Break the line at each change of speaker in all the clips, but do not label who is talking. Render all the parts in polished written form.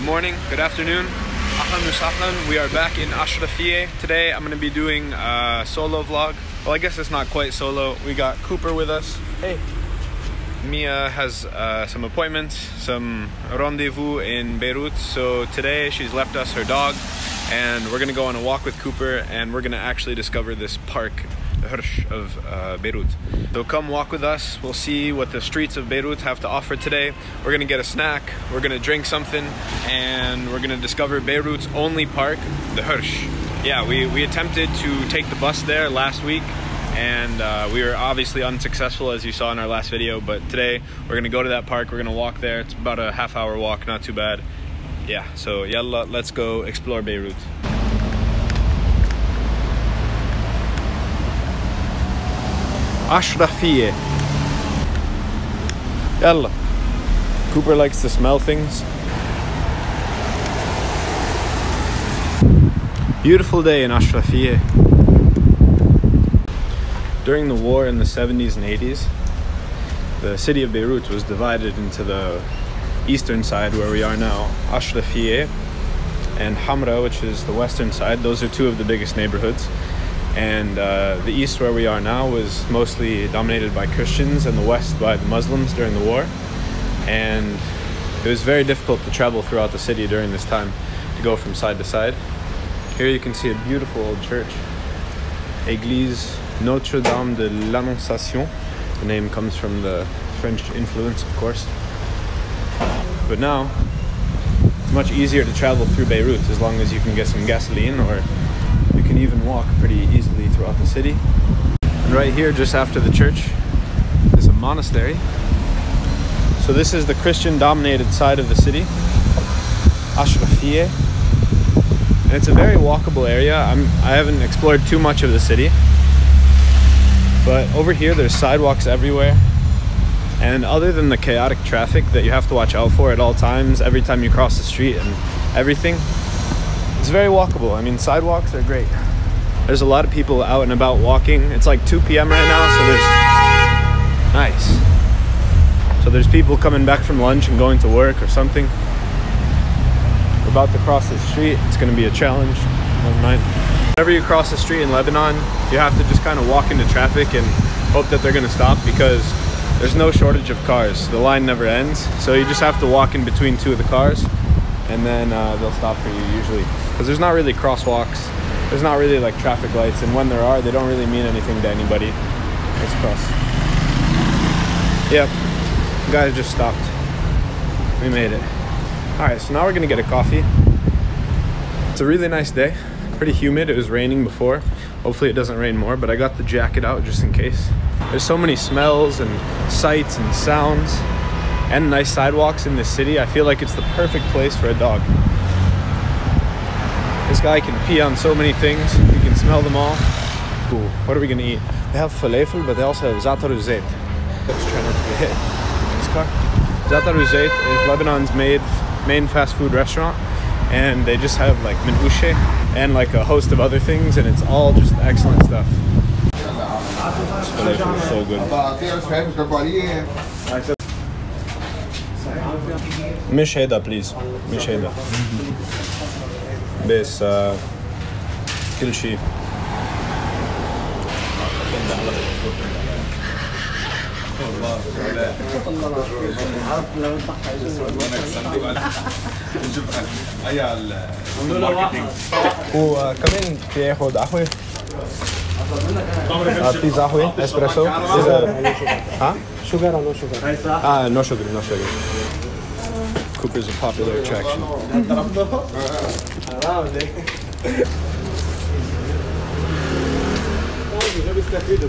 morning, good afternoon. Ahlan wa sahlan. We are back in Ashrafiyeh. Today I'm going to be doing a solo vlog. Well, I guess it's not quite solo. We got Cooper with us. Hey. Mia has some appointments, some rendezvous in Beirut. So today she's left us her dog and we're going to go on a walk with Cooper and we're going to actually discover this park, the Horsh of Beirut. So come walk with us. We'll see what the streets of Beirut have to offer today. We're going to get a snack, we're going to drink something, and we're going to discover Beirut's only park, the Horsh. Yeah, we attempted to take the bus there last week and we were obviously unsuccessful, as you saw in our last video, but today we're going to go to that park, we're going to walk there. It's about a half-hour walk, not too bad. Yeah, so yalla, let's go explore Beirut. Ashrafiyeh. Yalla. Cooper likes to smell things. Beautiful day in Ashrafiyeh. During the war in the 70s and 80s, the city of Beirut was divided into the eastern side, where we are now, Ashrafiyeh, and Hamra, which is the western side. Those are two of the biggest neighborhoods. And the east, where we are now, was mostly dominated by Christians and the west by the Muslims during the war. And it was very difficult to travel throughout the city during this time, to go from side to side. Here you can see a beautiful old church, Église Notre-Dame de l'Annonciation. The name comes from the French influence, of course. But now, it's much easier to travel through Beirut as long as you can get some gasoline, or you can even walk pretty easily throughout the city. And right here, just after the church, is a monastery. So this is the Christian-dominated side of the city, Ashrafiyeh. And it's a very walkable area. I haven't explored too much of the city, but over here there's sidewalks everywhere. And other than the chaotic traffic that you have to watch out for at all times, every time you cross the street and everything, it's very walkable. I mean, sidewalks are great. There's a lot of people out and about walking. It's like 2 p.m. right now, so there's... Nice. So there's people coming back from lunch and going to work or something. We're about to cross the street. It's going to be a challenge. Never mind. Whenever you cross the street in Lebanon, you have to just kind of walk into traffic and hope that they're going to stop, because there's no shortage of cars. The line never ends. So you just have to walk in between two of the cars, and then they'll stop for you usually. Because there's not really crosswalks. There's not really like traffic lights, and when there are, they don't really mean anything to anybody. Let's cross. Yep, the guys just stopped. We made it. Alright, so now we're gonna get a coffee. It's a really nice day. Pretty humid. It was raining before. Hopefully it doesn't rain more, but I got the jacket out just in case. There's so many smells and sights and sounds and nice sidewalks in this city. I feel like it's the perfect place for a dog. This guy can pee on so many things. You can smell them all. Cool. What are we gonna eat? They have falafel, but they also have za'atar uzayt. Let's try not to get hit in this car. Za'atar uzayt is Lebanon's main fast food restaurant, and they just have like minouche and like a host of other things, and it's all just excellent stuff. This falafel is so good. Mish heda, please. Mish heda. This كل شيء. وكمان في ياخد قهوة. بليز قهوة اسبريسو. ها؟ Sugar or no sugar? No sugar, no sugar. Cooper's a popular attraction.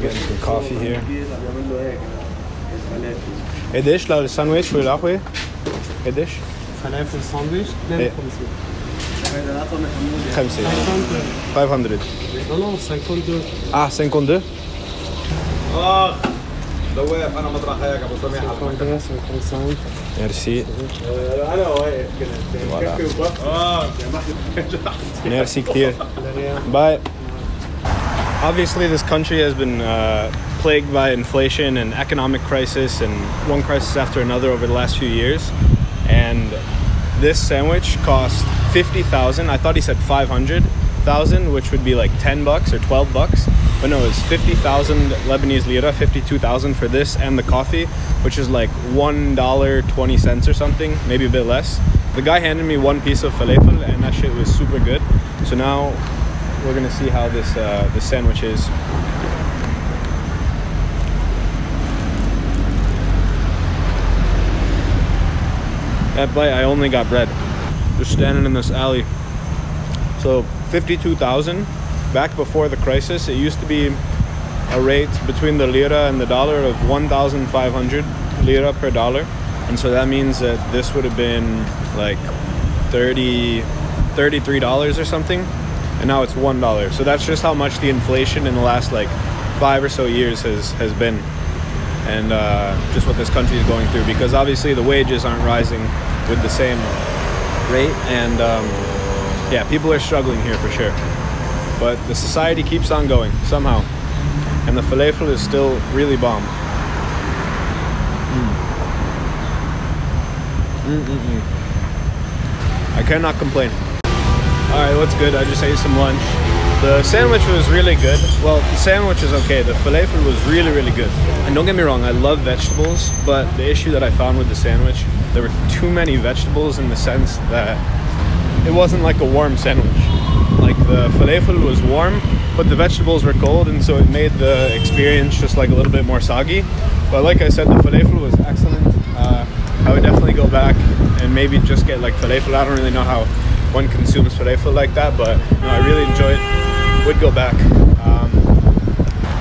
Getting some coffee here. قديش للساندويتش والقهوة؟ قديش؟ فلافل ساندويتش 500. 500. Non, 52. 52? دواب انا مطرح هيك ابو سميح 55. Merci. انا واقف كده. Merci كثير. Bye. Obviously, this country has been plagued by inflation and economic crisis, and one crisis after another over the last few years. And this sandwich cost 50,000. I thought he said 500,000, which would be like 10 bucks or 12 bucks. But no, it's 50,000 Lebanese lira, 52,000 for this and the coffee, which is like $1.20 or something, maybe a bit less. The guy handed me one piece of falafel and that shit was super good. So now we're gonna see how this sandwich is. That bite, I only got bread. Just standing in this alley. So 52,000. Back before the crisis, it used to be a rate between the lira and the dollar of 1,500 lira per dollar. And so that means that this would have been like $33 or something. And now it's $1. So that's just how much the inflation in the last like 5 or so years has been. And just what this country is going through, because obviously the wages aren't rising with the same rate, and yeah, people are struggling here for sure, but the society keeps on going somehow, and the falafel is still really bomb. I cannot complain. Alright, what's good? I just ate some lunch. The sandwich was really good. Well, the sandwich is okay. The falafel was really, really good. And don't get me wrong, I love vegetables, but the issue that I found with the sandwich, there were too many vegetables in the sense that it wasn't like a warm sandwich. Like the falafel was warm, but the vegetables were cold, and so it made the experience just like a little bit more soggy. But like I said, the falafel was excellent. I would definitely go back and maybe just get like falafel. I don't really know how one consumes falafel like that, but you know, I really enjoyed it. Would go back.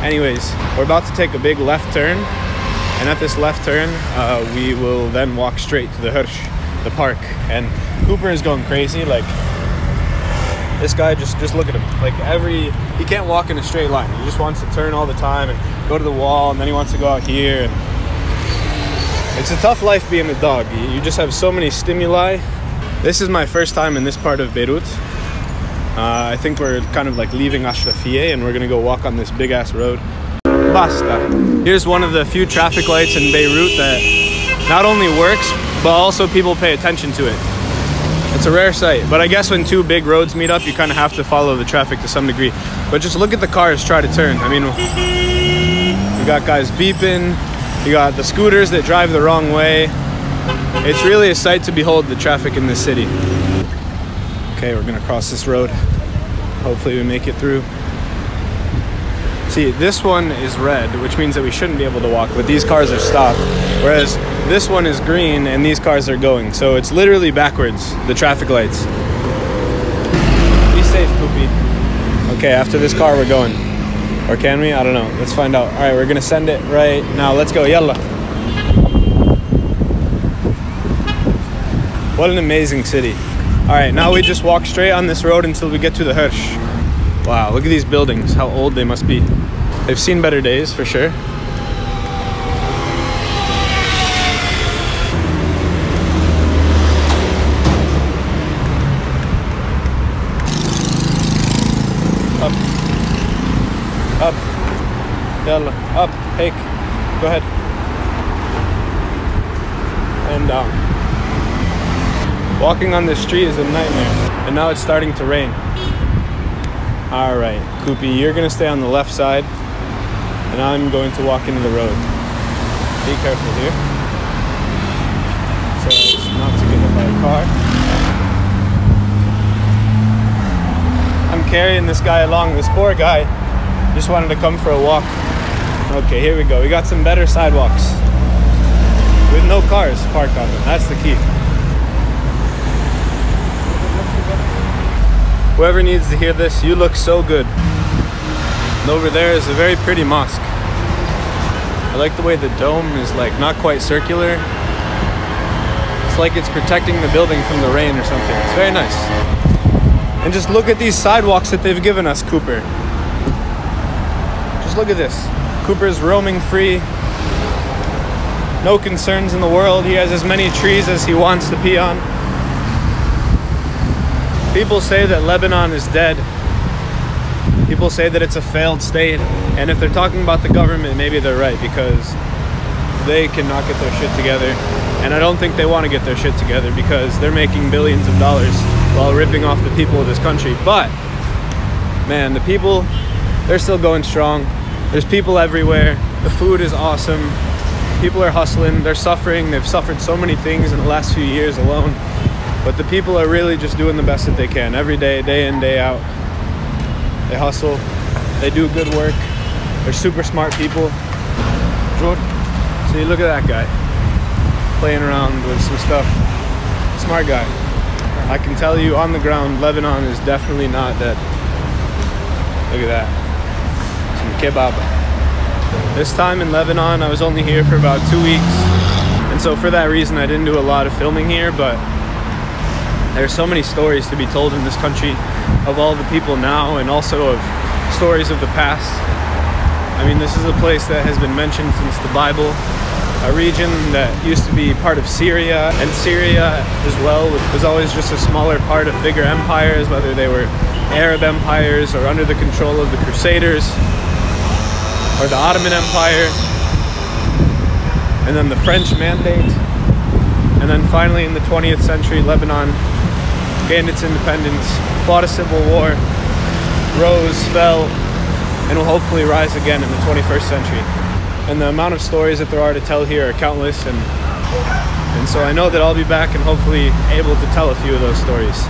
Anyways, we're about to take a big left turn, and at this left turn we will then walk straight to the Horsh, the park. And Cooper is going crazy. Like, this guy, just look at him. Like, he can't walk in a straight line. He just wants to turn all the time and go to the wall, and then he wants to go out here. And it's a tough life being a dog. You just have so many stimuli. This is my first time in this part of Beirut. I think we're kind of like leaving Ashrafiyeh, and we're gonna go walk on this big ass road. Basta. Here's one of the few traffic lights in Beirut that not only works, but also people pay attention to it. It's a rare sight, but I guess when two big roads meet up, you kind of have to follow the traffic to some degree. But just look at the cars try to turn. I mean, you got guys beeping, you got the scooters that drive the wrong way. It's really a sight to behold, the traffic in this city. Okay, we're gonna cross this road. Hopefully we make it through. See, this one is red, which means that we shouldn't be able to walk, but these cars are stopped. Whereas this one is green and these cars are going. So it's literally backwards, the traffic lights. Be safe, Poopy. Okay, after this car we're going. Or can we? I don't know. Let's find out. All right, we're gonna send it right now. Let's go, yalla. What an amazing city. All right, now we just walk straight on this road until we get to the Horsh. Wow, look at these buildings, how old they must be. They've seen better days, for sure. Up. Up. Yalla. Up. Take. Go ahead. And down. Walking on this street is a nightmare, and now it's starting to rain. All right, Koopy, you're gonna stay on the left side, and I'm going to walk into the road. Be careful here, so as not to get hit by a car. I'm carrying this guy along. This poor guy just wanted to come for a walk. Okay, here we go. We got some better sidewalks with no cars parked on them. That's the key. Whoever needs to hear this, you look so good. And over there is a very pretty mosque. I like the way the dome is like not quite circular. It's like it's protecting the building from the rain or something. It's very nice. And just look at these sidewalks that they've given us, Cooper. Just look at this. Cooper's roaming free. No concerns in the world. He has as many trees as he wants to pee on. People say that Lebanon is dead. People say that it's a failed state. And if they're talking about the government, maybe they're right, because they cannot get their shit together. And I don't think they want to get their shit together because they're making billions of dollars while ripping off the people of this country. But, man, the people, they're still going strong. There's people everywhere. The food is awesome. People are hustling. They're suffering. They've suffered so many things in the last few years alone. But the people are really just doing the best that they can every day, day in, day out. They hustle. They do good work. They're super smart people. So you look at that guy playing around with some stuff. Smart guy. I can tell you on the ground, Lebanon is definitely not dead. Look at that. Some kebab. This time in Lebanon, I was only here for about 2 weeks. And so for that reason, I didn't do a lot of filming here, but there's so many stories to be told in this country of all the people now and also of stories of the past. I mean, this is a place that has been mentioned since the Bible, a region that used to be part of Syria, and Syria as well was always just a smaller part of bigger empires, whether they were Arab empires or under the control of the Crusaders or the Ottoman Empire, and then the French Mandate, and then finally in the 20th century, Lebanon gained its independence, fought a civil war, rose, fell, and will hopefully rise again in the 21st century. And the amount of stories that there are to tell here are countless, and so I know that I'll be back and hopefully able to tell a few of those stories.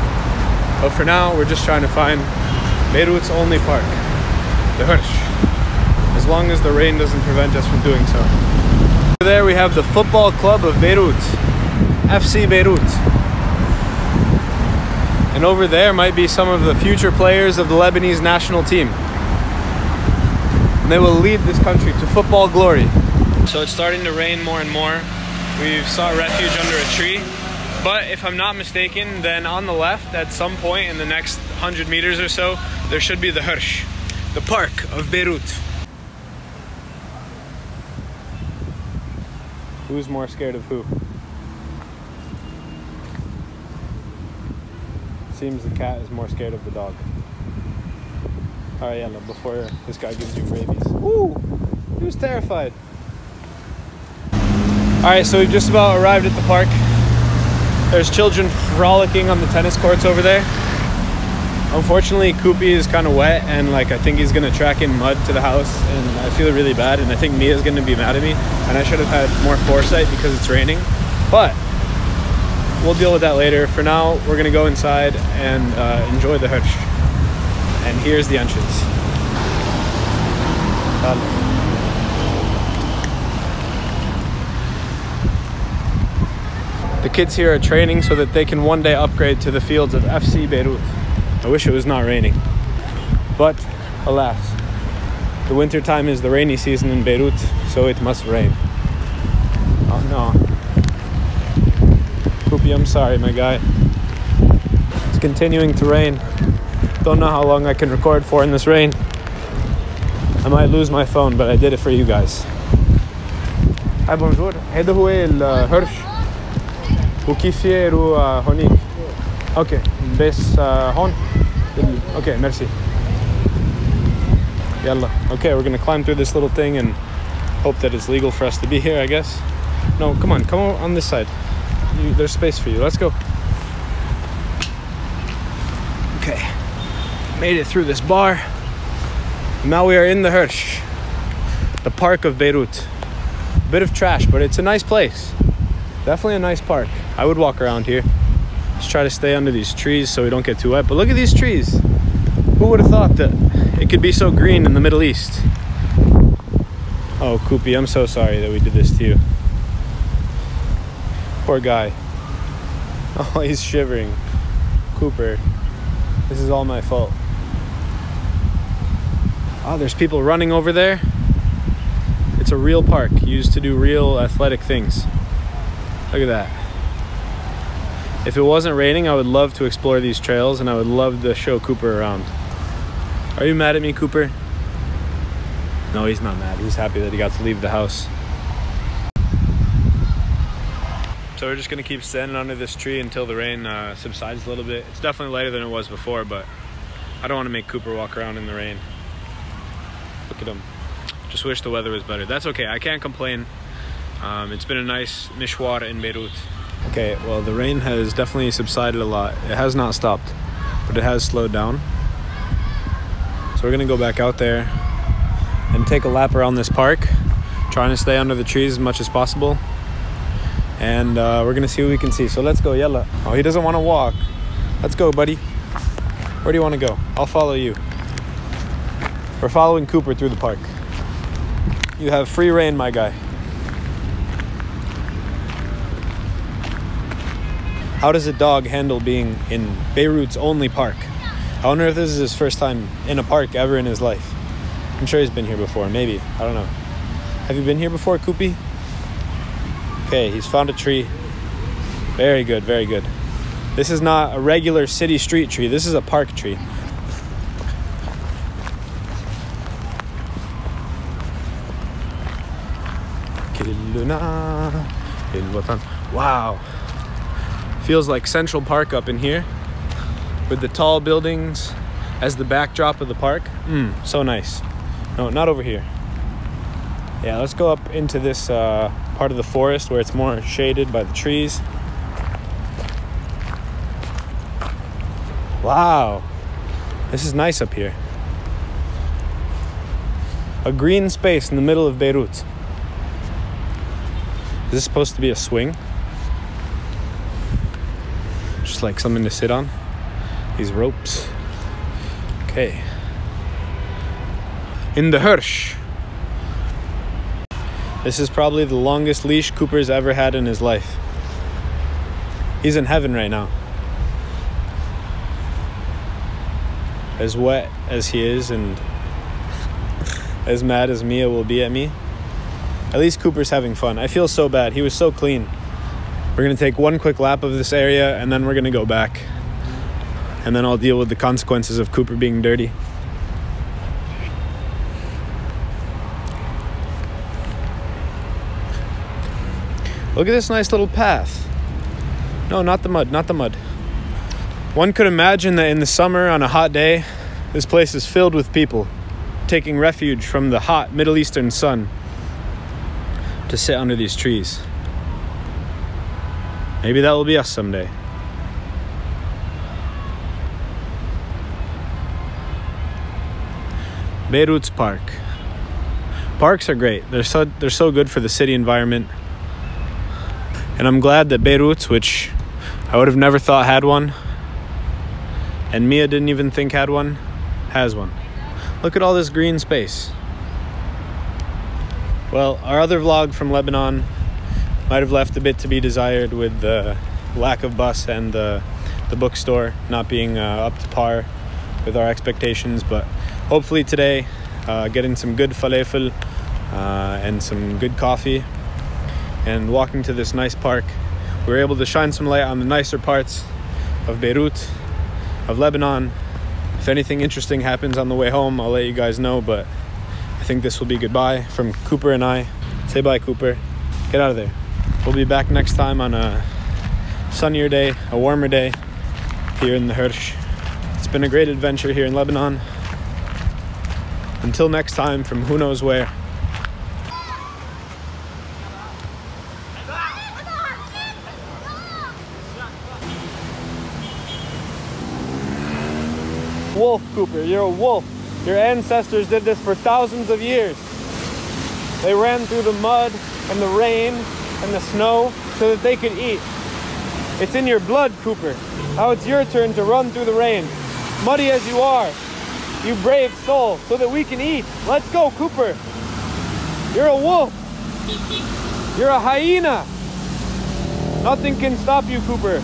But for now, we're just trying to find Beirut's only park, the Horsh, as long as the rain doesn't prevent us from doing so. There we have the football club of Beirut, FC Beirut. And over there might be some of the future players of the Lebanese national team. And they will lead this country to football glory. So it's starting to rain more and more. We've sought refuge under a tree. But if I'm not mistaken, then on the left, at some point in the next 100 meters or so, there should be the Horsh, the park of Beirut. Who's more scared of who? Seems the cat is more scared of the dog. Alright, Yella, before this guy gives you rabies. Ooh! He was terrified. Alright, so we've just about arrived at the park. There's children frolicking on the tennis courts over there. Unfortunately, Koopy is kind of wet and I think he's going to track in mud to the house, and I feel really bad, and I think Mia's going to be mad at me, and I should have had more foresight because it's raining. But we'll deal with that later. For now, we're going to go inside and enjoy the Horsh. And here's the entrance. The kids here are training so that they can one day upgrade to the fields of FC Beirut. I wish it was not raining. But, alas, the winter time is the rainy season in Beirut, so it must rain. Oh no. Koopy, I'm sorry, my guy. It's continuing to rain. Don't know how long I can record for in this rain. I might lose my phone, but I did it for you guys. Hi, bonjour. هذا هو الهرش. وكيف يرو هونيك؟ Okay, بس هون. Okay, merci. Yalla. Okay, we're gonna climb through this little thing and hope that it's legal for us to be here, I guess. No, come on this side. There's space for you. Let's go. Okay. Made it through this bar. Now we are in the Horsh, the park of Beirut. A bit of trash, but it's a nice place. Definitely a nice park. I would walk around here. Just try to stay under these trees so we don't get too wet. But look at these trees. Who would have thought that it could be so green in the Middle East? Oh, Koopy, I'm so sorry that we did this to you. Poor guy. Oh, he's shivering. Cooper, this is all my fault. Oh, there's people running over there. It's a real park used to do real athletic things. Look at that. If it wasn't raining, I would love to explore these trails, and I would love to show Cooper around. Are you mad at me, Cooper? No, he's not mad. He's happy that he got to leave the house. So we're just going to keep standing under this tree until the rain subsides a little bit. It's definitely lighter than it was before, but I don't want to make Cooper walk around in the rain. Look at him. Just wish the weather was better. That's okay. I can't complain. It's been a nice mishwar in Beirut. Okay, well, the rain has definitely subsided a lot. It has not stopped, but it has slowed down. So we're gonna go back out there and take a lap around this park, trying to stay under the trees as much as possible. And we're gonna see what we can see. So let's go, yalla. Oh, he doesn't wanna walk. Let's go, buddy. Where do you wanna go? I'll follow you. We're following Cooper through the park. You have free reign, my guy. How does a dog handle being in Beirut's only park? I wonder if this is his first time in a park ever in his life. I'm sure he's been here before, maybe. I don't know. Have you been here before, Koopy? Okay, he's found a tree. Very good, very good. This is not a regular city street tree. This is a park tree. Wow. Feels like Central Park up in here with the tall buildings as the backdrop of the park. So nice. No, not over here. Yeah, let's go up into this part of the forest where it's more shaded by the trees. Wow, this is nice up here. A green space in the middle of Beirut. Is this supposed to be a swing? Just like something to sit on. These ropes. Okay. In the Horsh. This is probably the longest leash Cooper's ever had in his life. He's in heaven right now. As wet as he is and as mad as Mia will be at me, at least Cooper's having fun. I feel so bad. He was so clean. We're going to take one quick lap of this area and then we're going to go back. And then I'll deal with the consequences of Cooper being dirty. Look at this nice little path. No, not the mud, not the mud. One could imagine that in the summer on a hot day, this place is filled with people taking refuge from the hot Middle Eastern sun to sit under these trees. Maybe that will be us someday. Beirut's park. Parks are great. They're so good for the city environment. And I'm glad that Beirut, which I would have never thought had one, and Mia didn't even think had one, has one. Look at all this green space. Well, our other vlog from Lebanon might have left a bit to be desired with the lack of bus and the bookstore not being up to par with our expectations, but hopefully today, getting some good falafel and some good coffee and walking to this nice park, we were able to shine some light on the nicer parts of Beirut, of Lebanon. If anything interesting happens on the way home, I'll let you guys know, but I think this will be goodbye from Cooper and I. Say bye, Cooper. Get out of there. We'll be back next time on a sunnier day, a warmer day here in the Horsh. It's been a great adventure here in Lebanon. Until next time, from who knows where. Wolf, Cooper, you're a wolf. Your ancestors did this for thousands of years. They ran through the mud and the rain and the snow so that they could eat. It's in your blood, Cooper. Now it's your turn to run through the rain. Muddy as you are, you brave soul, so that we can eat. Let's go, Cooper. You're a wolf. You're a hyena. Nothing can stop you, Cooper.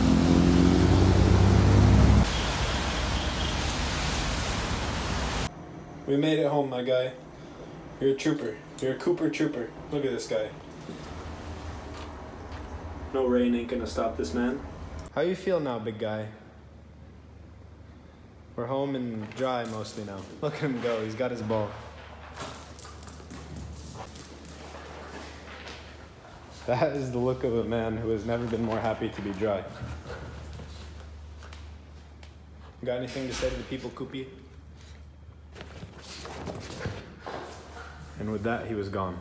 We made it home, my guy. You're a trooper. You're a Cooper trooper. Look at this guy. No rain ain't gonna stop this man. How you feel now, big guy? We're home and dry mostly now. Look at him go. He's got his ball. That is the look of a man who has never been more happy to be dry. Got anything to say to the people, Koopy? And with that, he was gone.